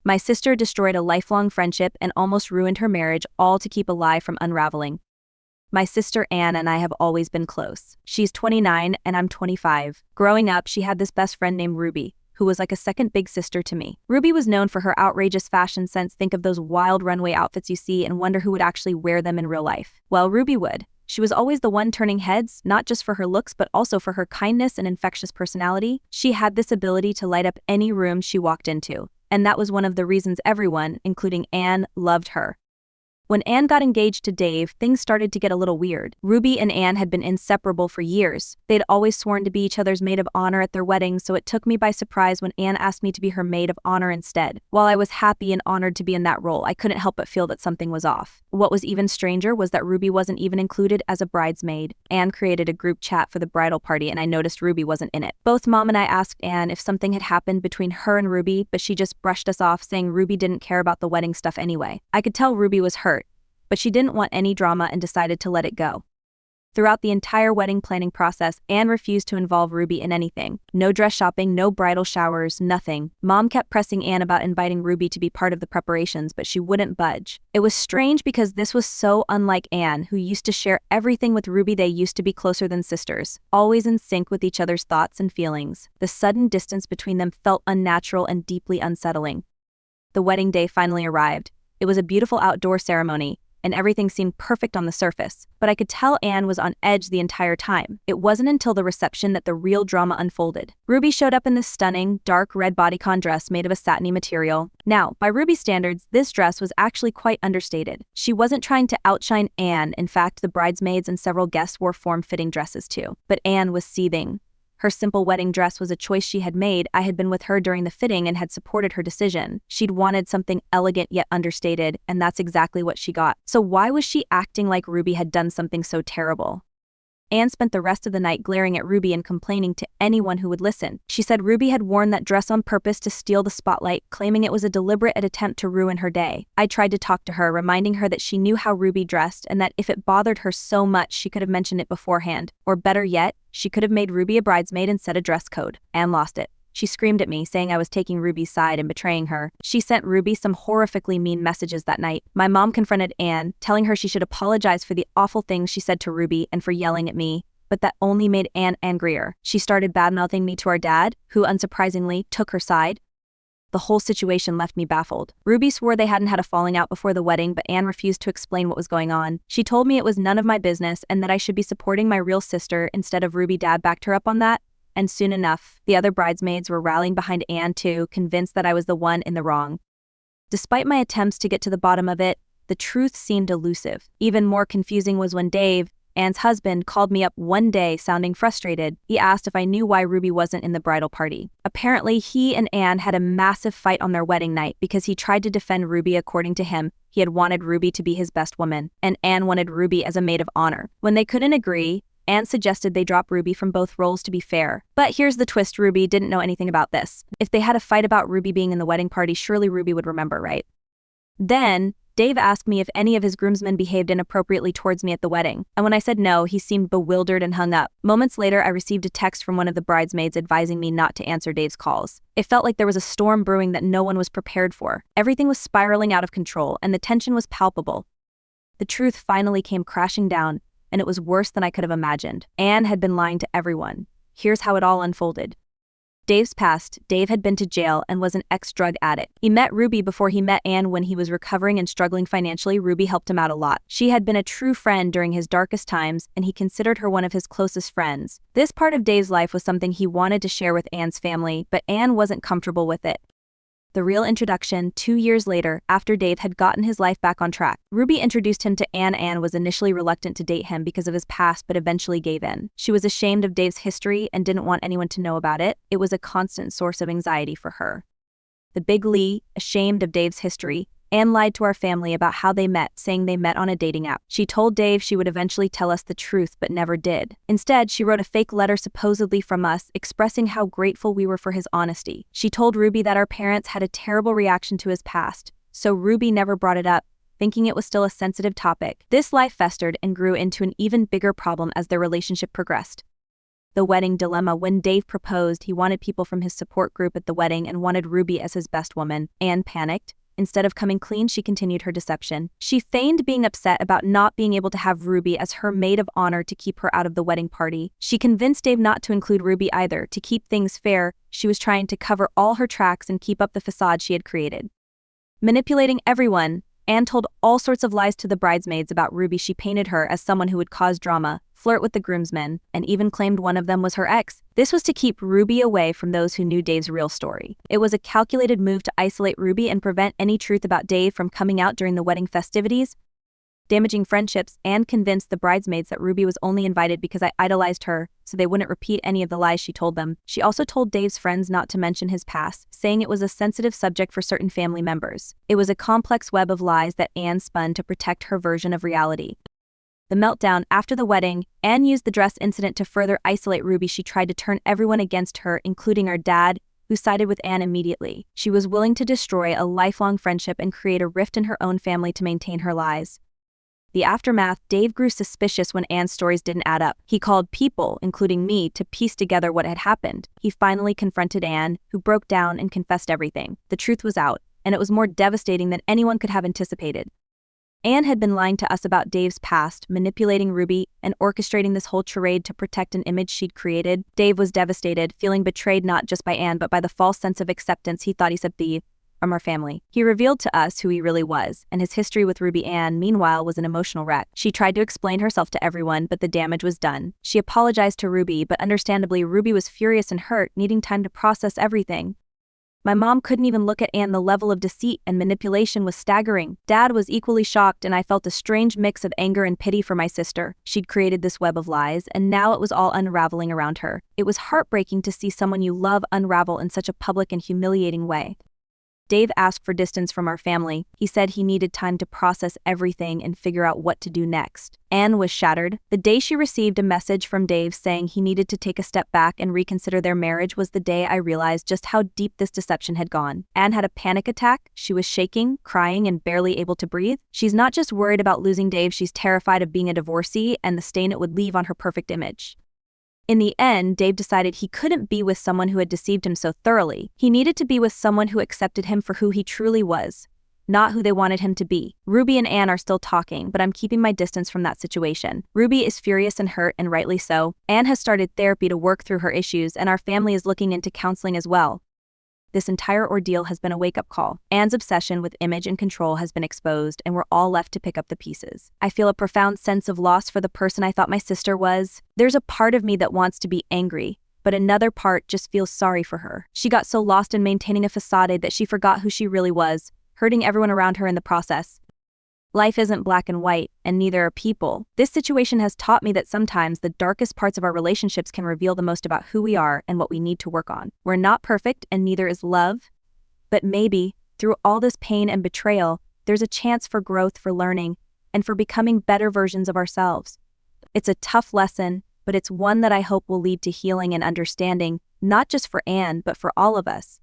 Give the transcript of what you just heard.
My sister destroyed a lifelong friendship and almost ruined her marriage, all to keep a lie from unraveling. My sister Anne and I have always been close. She's 29 and I'm 25. Growing up, she had this best friend named Ruby, who was like a second big sister to me. Ruby was known for her outrageous fashion sense. Think of those wild runway outfits you see and wonder who would actually wear them in real life. Well, Ruby would. She was always the one turning heads, not just for her looks, but also for her kindness and infectious personality. She had this ability to light up any room she walked into, and that was one of the reasons everyone, including Anne, loved her. When Anne got engaged to Dave, things started to get a little weird. Ruby and Anne had been inseparable for years. They'd always sworn to be each other's maid of honor at their wedding, so it took me by surprise when Anne asked me to be her maid of honor instead. While I was happy and honored to be in that role, I couldn't help but feel that something was off. What was even stranger was that Ruby wasn't even included as a bridesmaid. Anne created a group chat for the bridal party, and I noticed Ruby wasn't in it. Both Mom and I asked Anne if something had happened between her and Ruby, but she just brushed us off, saying Ruby didn't care about the wedding stuff anyway. I could tell Ruby was hurt, but she didn't want any drama and decided to let it go. Throughout the entire wedding planning process, Anne refused to involve Ruby in anything. No dress shopping, no bridal showers, nothing. Mom kept pressing Anne about inviting Ruby to be part of the preparations, but she wouldn't budge. It was strange because this was so unlike Anne, who used to share everything with Ruby. They used to be closer than sisters, always in sync with each other's thoughts and feelings. The sudden distance between them felt unnatural and deeply unsettling. The wedding day finally arrived. It was a beautiful outdoor ceremony, and everything seemed perfect on the surface, but I could tell Anne was on edge the entire time. It wasn't until the reception that the real drama unfolded. Ruby showed up in this stunning, dark red bodycon dress made of a satiny material. Now, by Ruby's standards, this dress was actually quite understated. She wasn't trying to outshine Anne. In fact, the bridesmaids and several guests wore form-fitting dresses too. But Anne was seething. Her simple wedding dress was a choice she had made. I had been with her during the fitting and had supported her decision. She'd wanted something elegant yet understated, and that's exactly what she got. So why was she acting like Ruby had done something so terrible? Anne spent the rest of the night glaring at Ruby and complaining to anyone who would listen. She said Ruby had worn that dress on purpose to steal the spotlight, claiming it was a deliberate attempt to ruin her day. I tried to talk to her, reminding her that she knew how Ruby dressed and that if it bothered her so much, she could have mentioned it beforehand. Or better yet, she could have made Ruby a bridesmaid and set a dress code. Anne lost it. She screamed at me, saying I was taking Ruby's side and betraying her. She sent Ruby some horrifically mean messages that night. My mom confronted Anne, telling her she should apologize for the awful things she said to Ruby and for yelling at me, but that only made Anne angrier. She started badmouthing me to our dad, who unsurprisingly took her side. The whole situation left me baffled. Ruby swore they hadn't had a falling out before the wedding, but Anne refused to explain what was going on. She told me it was none of my business and that I should be supporting my real sister instead of Ruby. Dad backed her up on that. And soon enough, the other bridesmaids were rallying behind Anne too, convinced that I was the one in the wrong. Despite my attempts to get to the bottom of it, the truth seemed elusive. Even more confusing was when Dave, Anne's husband, called me up one day sounding frustrated. He asked if I knew why Ruby wasn't in the bridal party. Apparently, he and Anne had a massive fight on their wedding night because he tried to defend Ruby. According to him, he had wanted Ruby to be his best woman, and Anne wanted Ruby as a maid of honor. When they couldn't agree, Anne suggested they drop Ruby from both roles to be fair. But here's the twist: Ruby didn't know anything about this. If they had a fight about Ruby being in the wedding party, surely Ruby would remember, right? Then, Dave asked me if any of his groomsmen behaved inappropriately towards me at the wedding, and when I said no, he seemed bewildered and hung up. Moments later, I received a text from one of the bridesmaids advising me not to answer Dave's calls. It felt like there was a storm brewing that no one was prepared for. Everything was spiraling out of control, and the tension was palpable. The truth finally came crashing down, and it was worse than I could have imagined. Anne had been lying to everyone. Here's how it all unfolded. Dave's past: Dave had been to jail and was an ex-drug addict. He met Ruby before he met Anne. When he was recovering and struggling financially, Ruby helped him out a lot. She had been a true friend during his darkest times, and he considered her one of his closest friends. This part of Dave's life was something he wanted to share with Anne's family, but Anne wasn't comfortable with it. The real introduction, 2 years later, after Dave had gotten his life back on track. Ruby introduced him to Anne. Anne was initially reluctant to date him because of his past, but eventually gave in. She was ashamed of Dave's history and didn't want anyone to know about it. It was a constant source of anxiety for her. The big Lee, ashamed of Dave's history, Anne lied to our family about how they met, saying they met on a dating app. She told Dave she would eventually tell us the truth, but never did. Instead, she wrote a fake letter supposedly from us, expressing how grateful we were for his honesty. She told Ruby that our parents had a terrible reaction to his past, so Ruby never brought it up, thinking it was still a sensitive topic. This lie festered and grew into an even bigger problem as their relationship progressed. The wedding dilemma. When Dave proposed, he wanted people from his support group at the wedding and wanted Ruby as his best woman. Anne panicked. Instead of coming clean, she continued her deception. She feigned being upset about not being able to have Ruby as her maid of honor to keep her out of the wedding party. She convinced Dave not to include Ruby either. To keep things fair, she was trying to cover all her tracks and keep up the facade she had created. Manipulating everyone, Anne told all sorts of lies to the bridesmaids about Ruby. She painted her as someone who would cause drama, flirt with the groomsmen, and even claimed one of them was her ex. This was to keep Ruby away from those who knew Dave's real story. It was a calculated move to isolate Ruby and prevent any truth about Dave from coming out during the wedding festivities. Damaging friendships, Anne convinced the bridesmaids that Ruby was only invited because I idolized her, so they wouldn't repeat any of the lies she told them. She also told Dave's friends not to mention his past, saying it was a sensitive subject for certain family members. It was a complex web of lies that Anne spun to protect her version of reality. The meltdown after the wedding, Anne used the dress incident to further isolate Ruby. She tried to turn everyone against her, including her dad, who sided with Anne immediately. She was willing to destroy a lifelong friendship and create a rift in her own family to maintain her lies. The aftermath. Dave grew suspicious when Anne's stories didn't add up. He called people, including me, to piece together what had happened. He finally confronted Anne, who broke down and confessed everything. The truth was out, and it was more devastating than anyone could have anticipated. Anne had been lying to us about Dave's past, manipulating Ruby, and orchestrating this whole charade to protect an image she'd created. Dave was devastated, feeling betrayed not just by Anne but by the false sense of acceptance he thought he should be from our family. He revealed to us who he really was, and his history with Ruby Ann, meanwhile, was an emotional wreck. She tried to explain herself to everyone, but the damage was done. She apologized to Ruby, but understandably, Ruby was furious and hurt, needing time to process everything. My mom couldn't even look at Anne. The level of deceit and manipulation was staggering. Dad was equally shocked, and I felt a strange mix of anger and pity for my sister. She'd created this web of lies, and now it was all unraveling around her. It was heartbreaking to see someone you love unravel in such a public and humiliating way. Dave asked for distance from our family. He said he needed time to process everything and figure out what to do next. Anne was shattered. The day she received a message from Dave saying he needed to take a step back and reconsider their marriage was the day I realized just how deep this deception had gone. Anne had a panic attack. She was shaking, crying, and barely able to breathe. She's not just worried about losing Dave, she's terrified of being a divorcee and the stain it would leave on her perfect image. In the end, Dave decided he couldn't be with someone who had deceived him so thoroughly. He needed to be with someone who accepted him for who he truly was, not who they wanted him to be. Ruby and Anne are still talking, but I'm keeping my distance from that situation. Ruby is furious and hurt, and rightly so. Anne has started therapy to work through her issues, and our family is looking into counseling as well. This entire ordeal has been a wake-up call. Anne's obsession with image and control has been exposed, and we're all left to pick up the pieces. I feel a profound sense of loss for the person I thought my sister was. There's a part of me that wants to be angry, but another part just feels sorry for her. She got so lost in maintaining a facade that she forgot who she really was, hurting everyone around her in the process. Life isn't black and white, and neither are people. This situation has taught me that sometimes the darkest parts of our relationships can reveal the most about who we are and what we need to work on. We're not perfect, and neither is love. But maybe, through all this pain and betrayal, there's a chance for growth, for learning, and for becoming better versions of ourselves. It's a tough lesson, but it's one that I hope will lead to healing and understanding, not just for Anne, but for all of us.